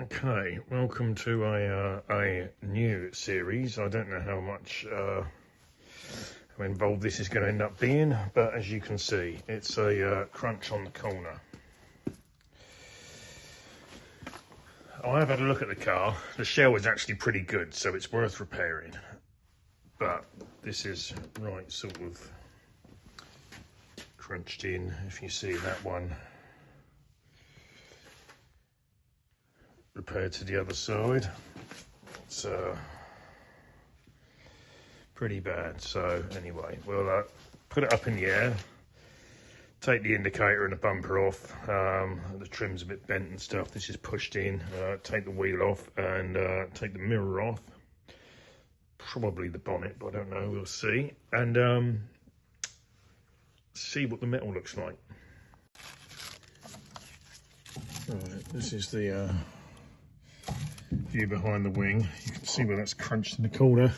Okay, welcome to a new series. I don't know how much how involved this is going to end up being, but as you can see, it's a crunch on the corner. I have had a look at the car. The shell is actually pretty good, so it's worth repairing. But this is right sort of crunched in, if you see that one. Repaired to the other side. It's pretty bad. So anyway, we'll put it up in the air, take the indicator and the bumper off. The trim's a bit bent and stuff. This is pushed in. Take the wheel off and take the mirror off. Probably the bonnet, but I don't know. We'll see. And see what the metal looks like. Right, this is the view behind the wing. You can see where that's crunched in the corner.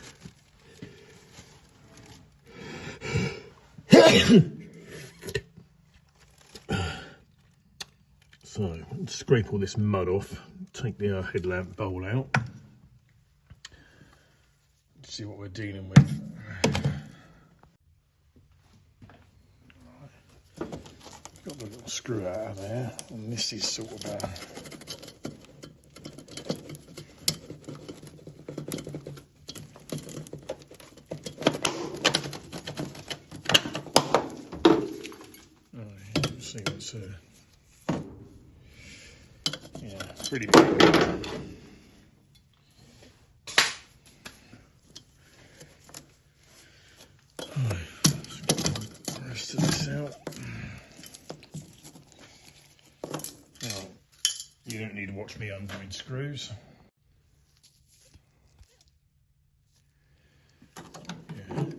So, scrape all this mud off, take the headlamp bowl out, see what we're dealing with. Got the little screw out of there, and this is sort of see what's yeah, pretty big. Right, let's get the rest of this out. Now, you don't need to watch me undoing screws.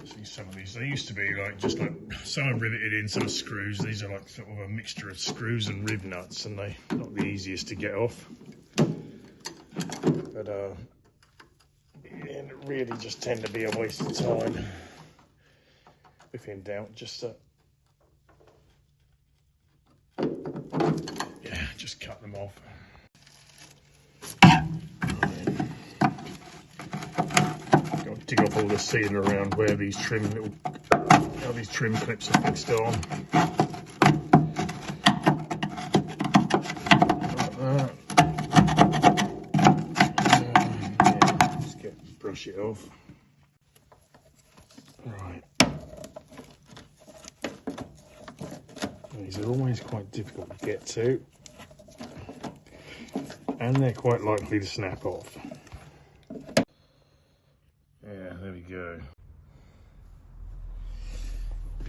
See some of these, they used to be like just like someone riveted in some screws. These are like sort of a mixture of screws and rib nuts, and they're not the easiest to get off. But it really just tend to be a waste of time. If in doubt, just yeah, just cut them off. Dig off all the sealing around where these trim clips are fixed on. Like that. Yeah, just brush it off. Right. These are always quite difficult to get to, and they're quite likely to snap off. Yeah, there we go.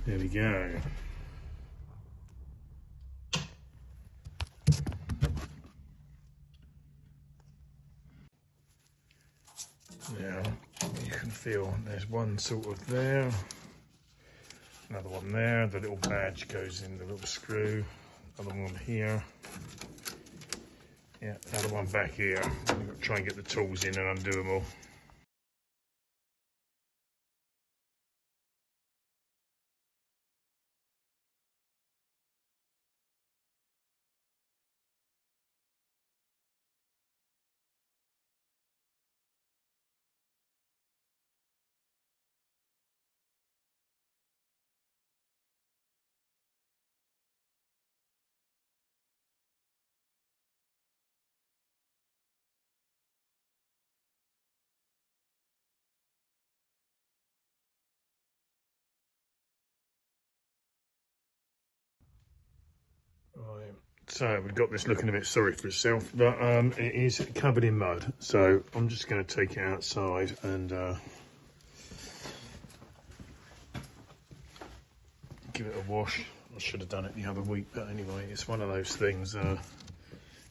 There we go. Now, you can feel there's one sort of there, another one there, the little badge goes in the little screw, another one here, yeah, another one back here. I've got to try and get the tools in and undo them all. Right. So we've got this looking a bit sorry for itself, but it is covered in mud. So I'm just going to take it outside and give it a wash. I should have done it the other week, but anyway, it's one of those things.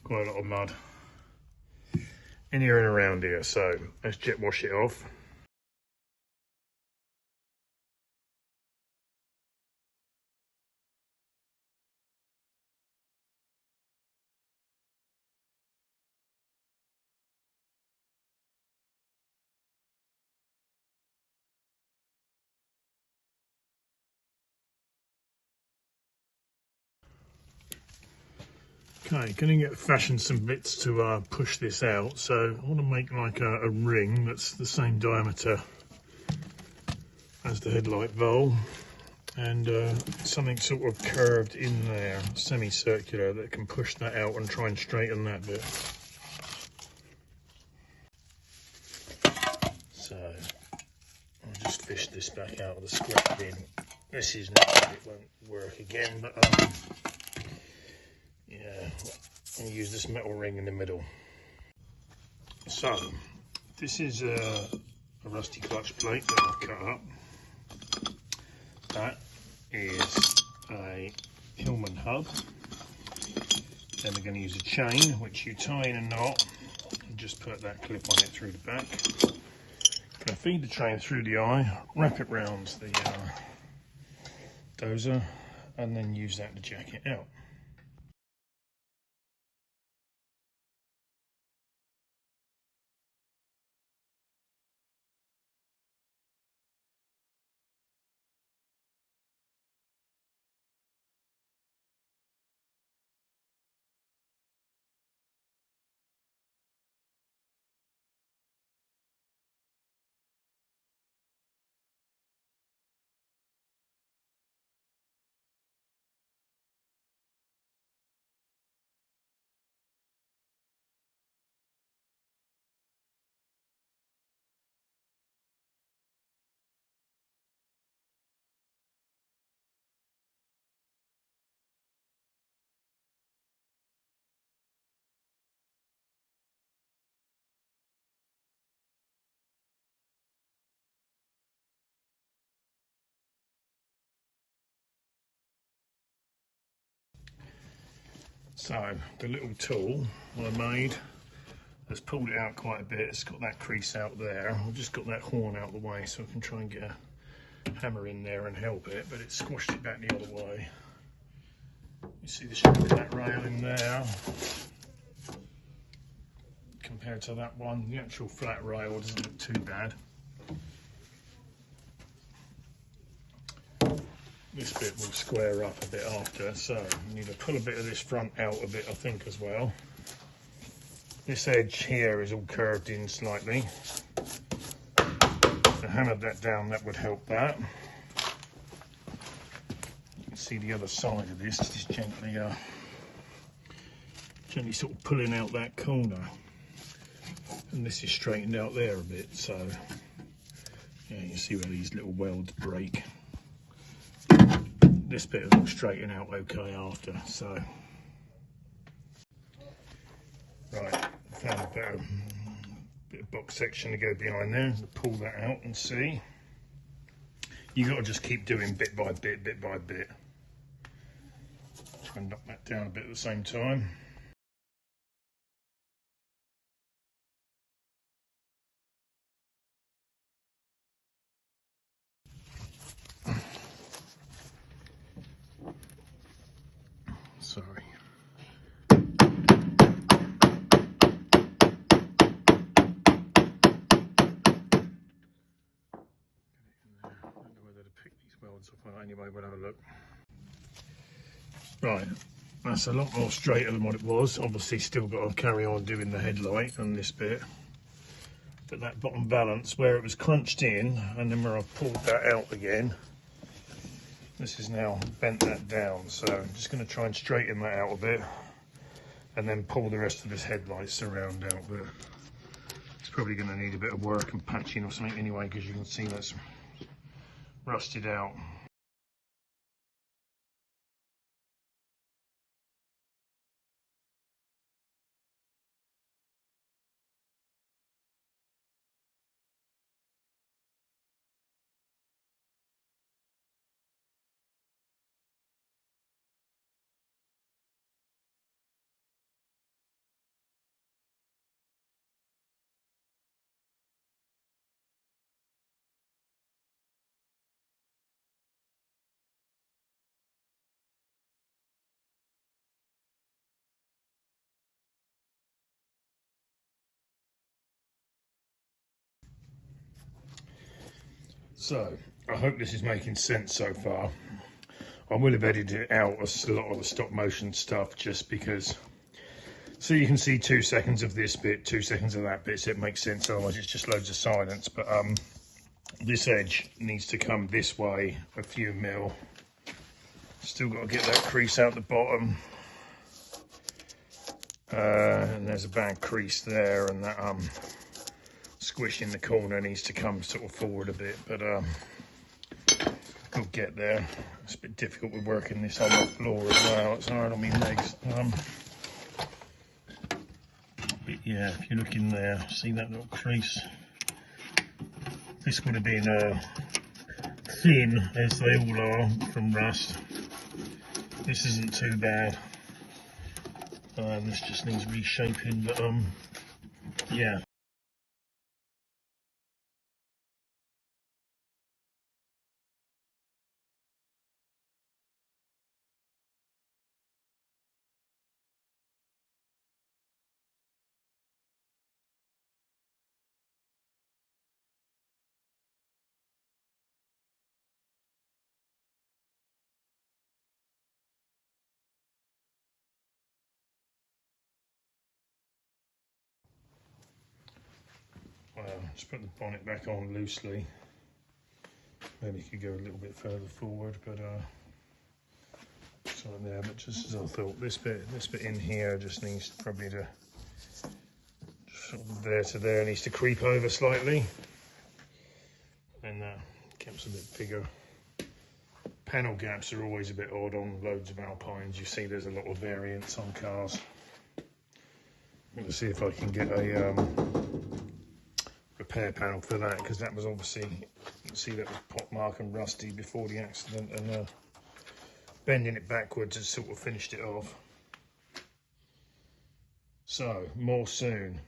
Quite a lot of mud in here and around here. So let's jet wash it off. Okay, going to fashion some bits to push this out. So I want to make like a ring that's the same diameter as the headlight bowl, and something sort of curved in there, semicircular, that can push that out and try and straighten that bit. So I'll just fish this back out of the scrap bin. This is not, it won't work again, but yeah, I'll use this metal ring in the middle. So this is a rusty clutch plate that I've cut up. That is a Hillman hub. Then we're going to use a chain, which you tie in a knot and just put that clip on it through the back. Going to feed the chain through the eye, wrap it round the dozer, and then use that to jack it out. So the little tool I made has pulled it out quite a bit. It's got that crease out there. I've just got that horn out of the way so I can try and get a hammer in there and help it, but it squashed it back the other way. You see the flat rail in there compared to that one. The actual flat rail doesn't look too bad. This bit will square up a bit after, so you need to pull a bit of this front out a bit, I think, as well. This edge here is all curved in slightly. If I hammered that down, that would help that. You can see the other side of this is gently sort of pulling out that corner. And this is straightened out there a bit, so yeah, you see where these little welds break. This bit will straighten out okay after, so. Right, found a bit of box section to go behind there. Pull that out and see. You got to just keep doing bit by bit, bit by bit. Try and knock that down a bit at the same time. Sorry. I don't know whether to pick these welds off. Anyway, we'll have a look. Right, that's a lot more straighter than what it was. Obviously still got to carry on doing the headlight and this bit. But that bottom balance, where it was crunched in, and then where I've pulled that out again, this is now bent that down. So I'm just going to try and straighten that out a bit, and then pull the rest of this headlight surround out. But it's probably going to need a bit of work and patching or something anyway, because you can see that's rusted out. So, I hope this is making sense so far. I will have edited out a lot of the stop motion stuff just because So you can see 2 seconds of this bit, 2 seconds of that bit, so it makes sense, otherwise it's just loads of silence. But this edge needs to come this way a few mil. Still got to get that crease out the bottom. And there's a bad crease there, and that squish in the corner needs to come sort of forward a bit, but we'll get there. It's a bit difficult with working this on the floor as well. It's hard on my legs. But yeah, if you look in there, see that little crease? This would have been thin, as they all are from rust. This isn't too bad. This just needs reshaping, but yeah. Just put the bonnet back on loosely. Maybe you could go a little bit further forward, but it's not there. But just as I thought, this bit in here just needs probably to sort of there to there, needs to creep over slightly, and gaps a bit bigger. Panel gaps are always a bit odd on loads of Alpines. You see, there's a lot of variance on cars. I'm going to see if I can get a repair panel for that, because that was obviously, you can see that was pockmark and rusty before the accident, and bending it backwards has sort of finished it off. So more soon.